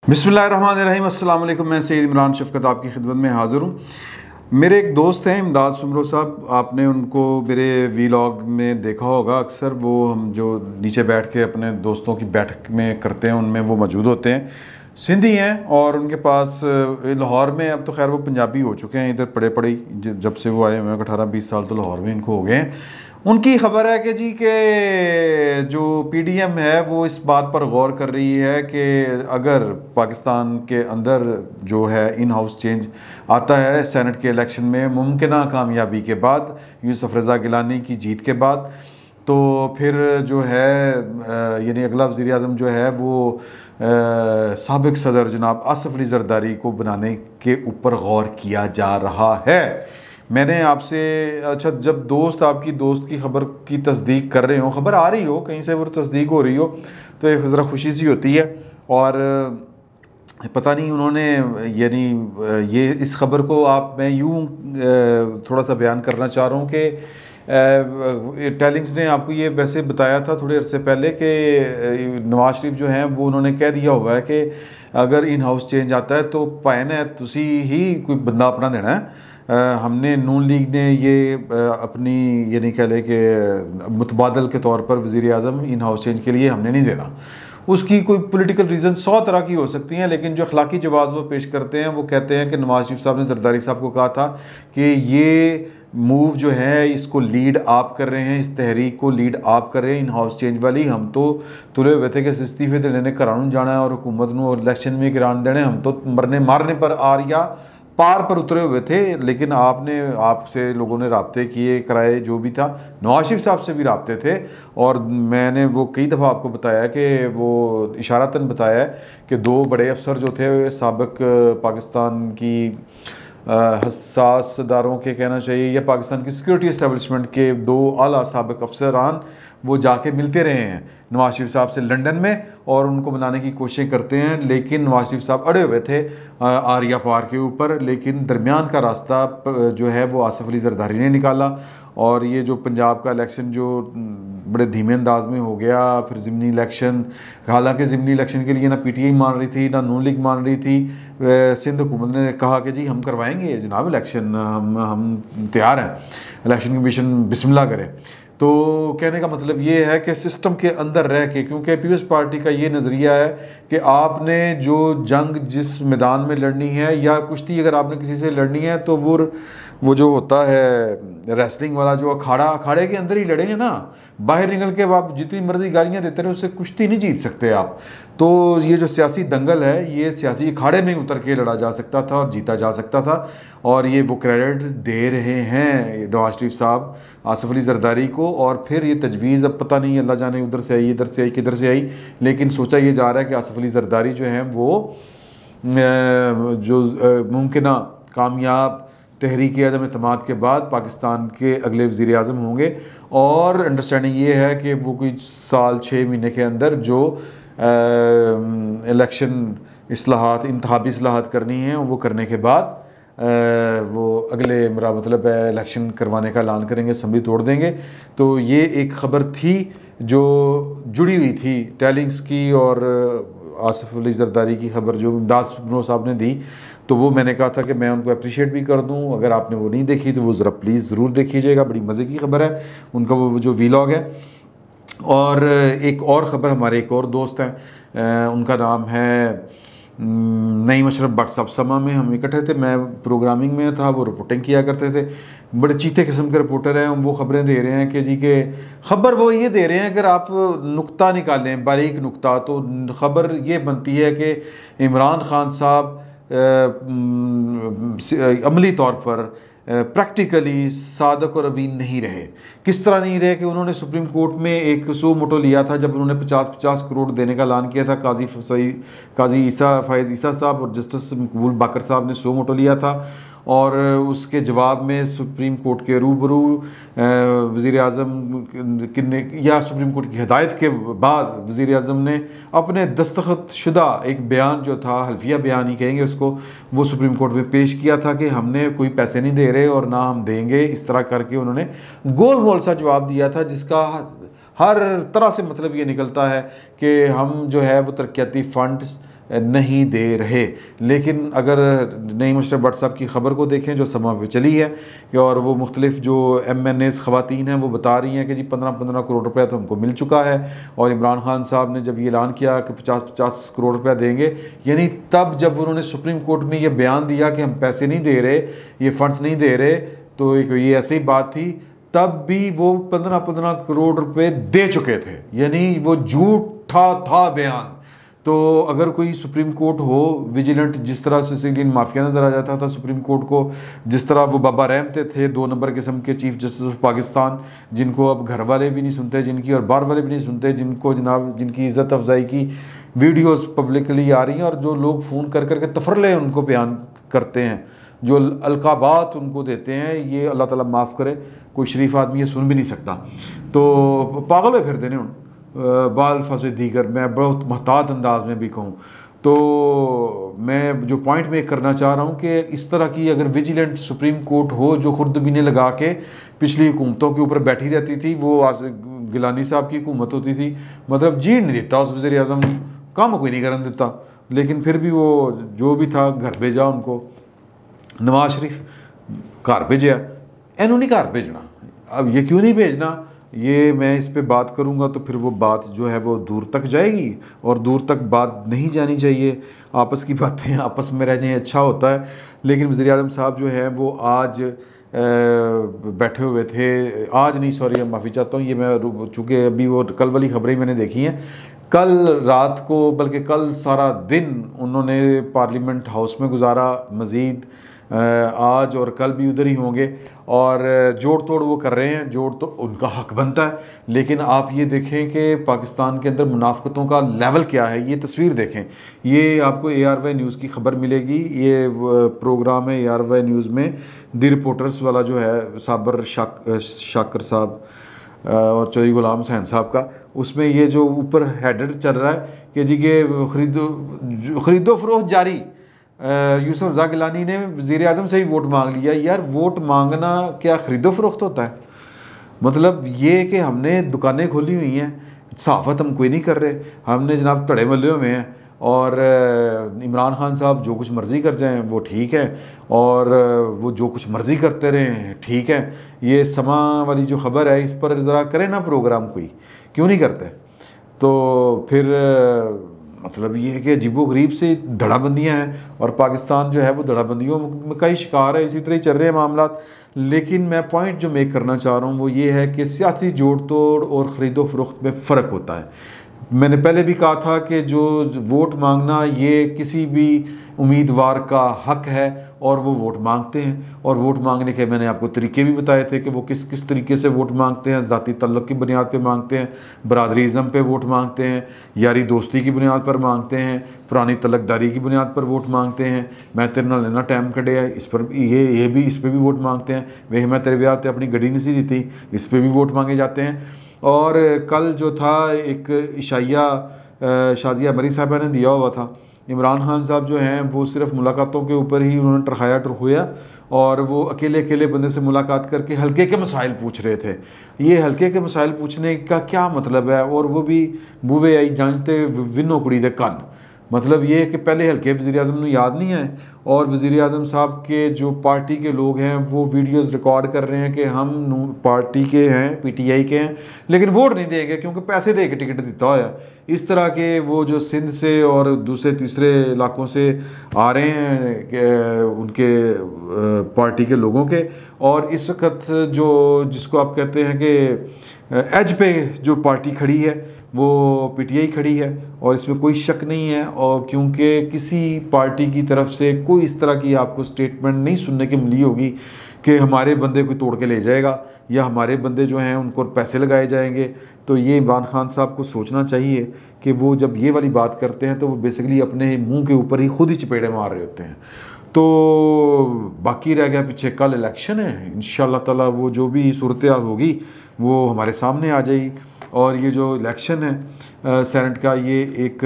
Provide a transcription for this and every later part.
बिस्मिल्लाहिर्रहमानिर्रहीम। अस्सलाम वालेकुम। मैं सैयद इमरान शफ़क़त आपकी खिदमत में हाज़िर हूँ। मेरे एक दोस्त हैं इमदाद सुमरो साहब, आपने उनको मेरे वीलॉग में देखा होगा अक्सर। वो हम जो नीचे बैठ के अपने दोस्तों की बैठक में करते हैं उनमें वो मौजूद होते हैं। सिंधी हैं और उनके पास लाहौर में, अब तो खैर वो पंजाबी हो चुके हैं, इधर पड़े पड़े जब से वो आए हुए हैं 18-20 साल तो लाहौर में इनको हो गए हैं। उनकी खबर है कि जी के जो पीडीएम है वो इस बात पर गौर कर रही है कि अगर पाकिस्तान के अंदर जो है इन हाउस चेंज आता है सेनेट के इलेक्शन में मुमकिन कामयाबी के बाद, यूसुफ रज़ा गिलानी की जीत के बाद, तो फिर जो है यानी अगला वज़ीर आज़म जो है वो साबिक़ सदर जनाब आसिफ अली ज़रदारी को बनाने के ऊपर गौर किया जा रहा है। मैंने आपसे, अच्छा, जब दोस्त आपकी दोस्त की खबर की तस्दीक कर रहे हो, खबर आ रही हो कहीं से, वो तस्दीक हो रही हो, तो एक ज़रा खुशी सी होती है। और पता नहीं उन्होंने यानी ये इस खबर को मैं यूँ थोड़ा सा बयान करना चाह रहा हूँ कि टेलिंग्स ने आपको ये वैसे बताया था थोड़े अरसे पहले कि नवाज शरीफ जो हैं वो उन्होंने कह दिया हुआ है कि अगर इन हाउस चेंज आता है तो पैन है तुसी ही कोई बंदा अपना देना है। हमने नून लीग ने ये अपनी यानी कह लें कि मुतबादल के तौर पर वज़ीर आज़म इन हाउस चेंज के लिए हमने नहीं देना। उसकी कोई पॉलिटिकल रीज़न 100 तरह की हो सकती हैं, लेकिन जो अखलाकी जवाब वो पेश करते हैं वो कहते हैं कि नवाज शरीफ साहब ने जरदारी साहब को कहा था कि ये मूव जो है इसको लीड आप कर रहे हैं, इस तहरीक को लीड आप कर रहे हैं इन हाउस चेंज वाली। हम तो तुले हुए थे कि इस्तीफे तो लेने करान जाना है और हुकूमत को इलेक्शन में गिरान देने, हम तो मरने मारने पर आरिया पार पर उतरे हुए थे। लेकिन आपसे लोगों ने राब्ते किए कराए, जो भी था, नवाज शरीफ साहब से भी राब्ते थे। और मैंने वो कई दफ़ा आपको बताया कि वो इशारतन बताया है कि 2 बड़े अफसर जो थे साबिक़ पाकिस्तान की हसास इदारों के कहना चाहिए या पाकिस्तान की सिक्योरिटी इस्टेबलिशमेंट के 2 आला साबिक़ अफसरान वो जाके मिलते रहे हैं नवाज शरीफ साहब से लंदन में और उनको बनाने की कोशिश करते हैं। लेकिन नवाज शरीफ साहब अड़े हुए थे आरिया पार के ऊपर। लेकिन दरमियान का रास्ता जो है वो आसिफ अली ज़रदारी ने निकाला। और ये जो पंजाब का इलेक्शन जो बड़े धीमे अंदाज में हो गया, फिर ज़िमनी इलेक्शन, हालांकि ज़िमनी इलेक्शन के लिए ना पीटीआई मान रही थी ना नून लीग मान रही थी। सिंध हुकूमत ने कहा कि जी हम करवाएंगे जनाब इलेक्शन, हम तैयार हैं, इलेक्शन कमीशन बिस्मिल्लाह करे। तो कहने का मतलब ये है कि सिस्टम के अंदर रह के, क्योंकि पीपल्स पार्टी का ये नज़रिया है कि आपने जो जंग जिस मैदान में लड़नी है या कुश्ती अगर आपने किसी से लड़नी है तो वो जो होता है रेसलिंग वाला जो अखाड़े के अंदर ही लड़ेंगे ना, बाहर निकल के आप जितनी मर्जी गालियाँ देते रहे उससे कुश्ती नहीं जीत सकते आप। तो ये जो सियासी दंगल है ये सियासी अखाड़े में उतर के लड़ा जा सकता था और जीता जा सकता था। और ये वो क्रेडिट दे रहे हैं नवाज शरीफ साहब आसिफ अली ज़रदारी को। और फिर ये तजवीज़ अब पता नहीं अल्लाह जाने उधर से आई, इधर से आई, किधर से आई, लेकिन सोचा ये जा रहा है कि आसिफ अली ज़रदारी जो हैं वो जो मुमकिन कामयाब तहरीक अदम एतमाद के बाद पाकिस्तान के अगले वज़ीर आज़म होंगे। और अंडरस्टैंडिंग ये है कि वो कोई 6 महीने के अंदर जो इलेक्शन इस्लाहात, इंतखाबी इस्लाहात करनी है वो करने के बाद वो अगले मेरा मतलब है इलेक्शन करवाने का ऐलान करेंगे, असम्बली तोड़ देंगे। तो ये एक ख़बर थी जो जुड़ी हुई थी टेलिंग्स की और आसिफ अली ज़रदारी की खबर जो इमदाद सुमरो साहब ने दी। तो वो मैंने कहा था कि मैं उनको अप्रिशिएट भी कर दूं। अगर आपने वो नहीं देखी तो वो ज़रा प्लीज़ ज़रूर देखिएगा, बड़ी मज़े की खबर है उनका वो जो वीलॉग है। और एक और ख़बर, हमारे एक और दोस्त हैं, उनका नाम है नईम अशरफ भट्ट साहब। समा में हम इकट्ठे थे, मैं प्रोग्रामिंग में था, वो रिपोर्टिंग किया करते थे, बड़े चीते किस्म के रिपोर्टर हैं। वो ख़बरें दे रहे हैं कि जी के ख़बर वो ये दे रहे हैं, अगर आप नुक्ता निकालें, बारीक नुक्ता, तो ख़बर ये बनती है कि इमरान खान साहब अमली तौर पर प्रैक्टिकली सादक और अमीन नहीं रहे। किस तरह नहीं रहे कि उन्होंने सुप्रीम कोर्ट में एक सो मोटो लिया था जब उन्होंने 50-50 करोड़ देने का ऐलान किया था। काजी फ़ायज़ ईसा साहब और जस्टिस मकबूल बाकर साहब ने सो मोटो लिया था। और उसके जवाब में सुप्रीम कोर्ट के रूबरू वज़ीर आज़म या सुप्रीम कोर्ट की हिदायत के बाद वज़ीर आज़म ने अपने दस्तखत शुदा एक बयान जो था, हल्फिया बयान ही कहेंगे उसको, वो सुप्रीम कोर्ट में पेश किया था कि हमने कोई पैसे नहीं दे रहे और ना हम देंगे। इस तरह करके उन्होंने गोल मोल सा जवाब दिया था जिसका हर तरह से मतलब ये निकलता है कि हम जो है वो तरक्याती फ़ंड नहीं दे रहे। लेकिन अगर नईम अशरफ भट्ट साहब की ख़बर को देखें जो समा पे चली है कि और वो मुख्तलिफ जो MNAs ख़वातीन हैं वो बता रही हैं कि जी 15-15 करोड़ रुपया तो हमको मिल चुका है। और इमरान खान साहब ने जब ये ऐलान किया कि 50-50 करोड़ रुपया देंगे, यानी तब जब उन्होंने सुप्रीम कोर्ट में ये बयान दिया कि हम पैसे नहीं दे रहे, ये फ़ंड्स नहीं दे रहे, तो ये ऐसी ही बात थी, तब भी वो 15-15 करोड़ रुपए दे चुके थे, यानी वो झूठा था बयान। तो अगर कोई सुप्रीम कोर्ट हो विजिलेंट, जिस तरह से सिसिलियन माफिया नज़र आ जाता था सुप्रीम कोर्ट को, जिस तरह वो बाबा रहमते थे 2 नंबर किस्म के चीफ जस्टिस ऑफ पाकिस्तान, जिनको अब घर वाले भी नहीं सुनते, जिनकी और बाहर वाले भी नहीं सुनते, जिनको जनाब जिनकी इज़्ज़त अफजाई की वीडियोस पब्लिकली आ रही हैं और जो लोग फ़ोन कर करके तफरले उनको बयान करते हैं, जो अलकाबात उनको देते हैं, ये अल्लाह ताला माफ़ करे, कोई शरीफ आदमी ये सुन भी नहीं सकता। तो पागल हुए फिरते नहीं बाल फसे दीगर, मैं बहुत महतात अंदाज में भी कहूँ तो मैं जो पॉइंट मेक करना चाह रहा हूँ कि इस तरह की अगर विजिलेंट सुप्रीम कोर्ट हो जो खुर्दबीने लगा के पिछली हुकूमतों के ऊपर बैठी रहती थी, वो गिलानी साहब की हुकूमत होती थी, मतलब जीण नहीं देता उस वज़ीर आज़म, काम कोई नहीं करने देता, लेकिन फिर भी वो जो भी था घर भेजा उनको। नवाज शरीफ घर भेजा, इन्हों नहीं घर भेजना। अब ये क्यों नहीं भेजना, ये मैं इस पे बात करूँगा तो फिर वो बात जो है वो दूर तक जाएगी, और दूर तक बात नहीं जानी चाहिए। आपस की बातें आपस में रह जाएं अच्छा होता है। लेकिन वज़ीर आज़म साहब जो हैं वो आज बैठे हुए थे, आज नहीं सॉरी माफ़ी चाहता हूँ, ये मैं चूँकि अभी वो कल वाली खबरें मैंने देखी हैं, कल रात को बल्कि कल सारा दिन उन्होंने पार्लियामेंट हाउस में गुजारा, मज़ीद आज और कल भी उधर ही होंगे, और जोड़ तोड़ वो कर रहे हैं, जोड़ तो उनका हक बनता है। लेकिन आप ये देखें कि पाकिस्तान के अंदर मुनाफिकतों का लेवल क्या है, ये तस्वीर देखें। ये आपको ARY न्यूज़ की खबर मिलेगी, ये प्रोग्राम है ARY न्यूज़ में दी रिपोर्टर्स वाला जो है साबर शाकर साहब और चौधरी गुलाम हुसैन साहब का, उसमें ये जो ऊपर हेडर चल रहा है कि जी के खरीदो फरोख्त जारी, यूसुफ रज़ा गिलानी ने वज़ीर आज़म से ही वोट मांग लिया। यार वोट मांगना क्या खरीदो फरोख्त होता है? मतलब ये कि हमने दुकानें खोली हुई हैं, सहाफ़त हम कोई नहीं कर रहे, हमने जनाब तड़े मल्ले में हैं, और इमरान खान साहब जो कुछ मर्ज़ी कर जाएं वो ठीक है, और वो जो कुछ मर्ज़ी करते रहें ठीक है। ये समा वाली जो ख़बर है इस पर ज़रा करें ना प्रोग्राम, कोई क्यों नहीं करते? तो फिर मतलब ये है कि अजीबोगरीब से धड़ाबंदियाँ हैं, और पाकिस्तान जो है वो धड़ाबंदियों का ही शिकार है, इसी तरह ही चल रहे हैं मामला। लेकिन मैं पॉइंट जो मेक करना चाह रहा हूँ वो ये है कि सियासी जोड़ तोड़ और ख़रीदो फरोख्त में फ़र्क होता है। मैंने पहले भी कहा था कि जो वोट मांगना ये किसी भी उम्मीदवार का हक है, और वो वोट मांगते हैं, और वोट मांगने के मैंने आपको तरीके भी बताए थे कि वो किस किस तरीके से वोट मांगते हैं। ज़ाती तल्लुक़ की बुनियाद पे मांगते हैं, बरादरीज़म पे वोट मांगते हैं, यारी दोस्ती की बुनियाद पर मांगते हैं, पुरानी तलकदारी की बुनियाद पर वोट मांगते हैं, मैं तेरे नाल लेना टाइम कटे है, इस पर ये भी इस पर भी वोट मांगते हैं, वे मैं तेरे ब्याह ते अपनी गड्डी नहीं सी दी थी, इस पर भी वोट मांगे जाते हैं। और कल जो था एक इशाइया शाजिया मरी साहबा ने दिया हुआ था, इमरान खान साहब जो हैं वो सिर्फ मुलाकातों के ऊपर ही उन्होंने टरखाया, और वो अकेले अकेले बंदे से मुलाकात करके हल्के के मसाइल पूछ रहे थे। ये हल्के के मसाइल पूछने का क्या मतलब है? और वो भी बूवे आई जानते विनो कुड़ी दे कन, मतलब ये है कि पहले हल्के वज़ीर आज़म को याद नहीं है, और वज़ीर आज़म साहब के जो पार्टी के लोग हैं वो वीडियोस रिकॉर्ड कर रहे हैं कि हम पार्टी के हैं, PTI के हैं, लेकिन वोट नहीं देंगे क्योंकि पैसे दे के टिकट देता होया। इस तरह के वो जो सिंध से और दूसरे तीसरे इलाकों से आ रहे हैं उनके पार्टी के लोगों के, और इस वक्त जो जिसको आप कहते हैं कि एज पे जो पार्टी खड़ी है वो PTI खड़ी है, और इसमें कोई शक नहीं है। और क्योंकि किसी पार्टी की तरफ से कोई इस तरह की आपको स्टेटमेंट नहीं सुनने की मिली होगी कि हमारे बंदे को तोड़ के ले जाएगा, या हमारे बंदे जो हैं उनको पैसे लगाए जाएंगे। तो ये इमरान खान साहब को सोचना चाहिए कि वो जब ये वाली बात करते हैं तो वो बेसिकली अपने मुंह के ऊपर ही खुद ही चपेड़े मार रहे होते हैं। तो बाकी रह गया पीछे कल इलेक्शन है, इंशाल्लाह ताला वो जो भी सूरत हाल होगी वो हमारे सामने आ जाएगी। और ये जो इलेक्शन है सेनेट का, ये एक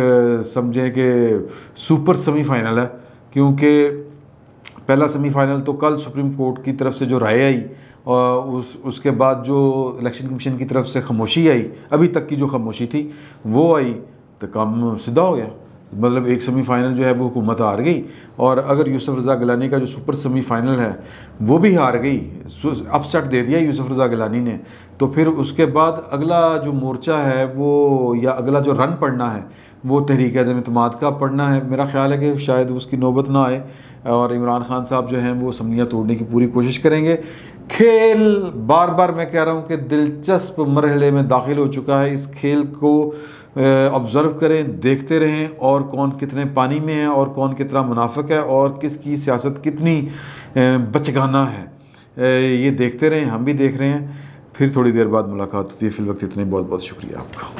समझें कि सुपर सेमीफाइनल है, क्योंकि पहला सेमीफाइनल तो कल सुप्रीम कोर्ट की तरफ से जो राय आई, और उसके बाद जो इलेक्शन कमीशन की तरफ से खामोशी आई, अभी तक की जो खामोशी थी वो आई, तो काम सीधा हो गया। मतलब एक सेमीफाइनल जो है वो हुकूमत हार गई, और अगर यूसुफ रज़ा गिलानी का जो सुपर सेमीफाइनल है वो भी हार गई, अपसेट दे दिया यूसुफ रज़ा गिलानी ने, तो फिर उसके बाद अगला जो मोर्चा है वो, या अगला जो रन पड़ना है वो तहरीक अदम इत्तेमाद का पढ़ना है। मेरा ख्याल है कि शायद उसकी नौबत ना आए और इमरान खान साहब जो हैं वो असम्बलियाँ तोड़ने की पूरी कोशिश करेंगे। खेल बार बार मैं कह रहा हूँ कि दिलचस्प मरहले में दाखिल हो चुका है। इस खेल को ऑब्ज़र्व करें, देखते रहें, और कौन कितने पानी में है और कौन कितना मुनाफिक है और किसकी सियासत कितनी बचगाना है, ये देखते रहें। हम भी देख रहे हैं। फिर थोड़ी देर बाद मुलाकात होती है। फिल वक्त इतने बहुत बहुत शुक्रिया आपका।